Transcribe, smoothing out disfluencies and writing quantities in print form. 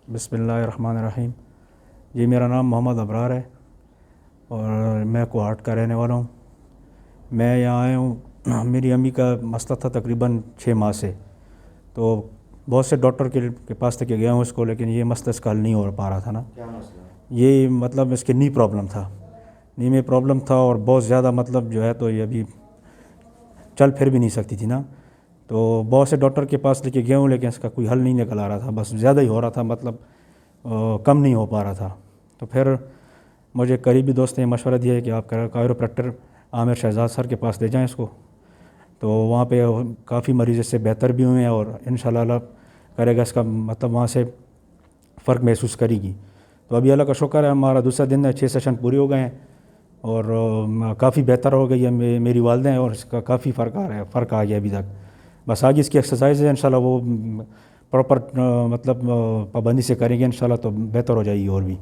بسم اللہ الرحمن الرحیم۔ جی میرا نام محمد ابرار ہے اور میں کوہاٹ کا رہنے والا ہوں۔ میں یہاں آیا ہوں، میری امی کا مسئلہ تھا تقریباً 6 ماہ سے، تو بہت سے ڈاکٹر کے پاس تک گیا ہوں اس کو، لیکن یہ مسئلہ اس کا حل نہیں ہو پا رہا تھا نا۔ کیا مسئلہ؟ یہ مطلب اس کے نی پرابلم تھا، نی میں پرابلم تھا اور بہت زیادہ مطلب جو ہے تو یہ ابھی چل پھر بھی نہیں سکتی تھی نا، تو بہت سے ڈاکٹر کے پاس لے کے گیا ہوں لیکن اس کا کوئی حل نہیں نکل آ رہا تھا، بس زیادہ ہی ہو رہا تھا، مطلب کم نہیں ہو پا رہا تھا۔ تو پھر مجھے قریبی دوست نے مشورہ دیا ہے کہ آپ کائروپریکٹر عامر شہزاد سر کے پاس لے جائیں اس کو، تو وہاں پہ کافی مریض اس سے بہتر بھی ہوئے ہیں اور انشاءاللہ اللہ کرے گا اس کا مطلب وہاں سے فرق محسوس کرے گی۔ تو ابھی اللہ کا شکر ہے، ہمارا دوسرا دن ہے، 6 سیشن پورے ہو گئے ہیں اور کافی بہتر ہو گئی ہے میری والدہ ہیں اور اس کا کافی فرق آ گیا ابھی تک۔ بس آگے اس کی ایکسرسائز ہے، انشاءاللہ وہ پراپر مطلب پابندی سے کریں گے انشاءاللہ تو بہتر ہو جائے گی اور بھی۔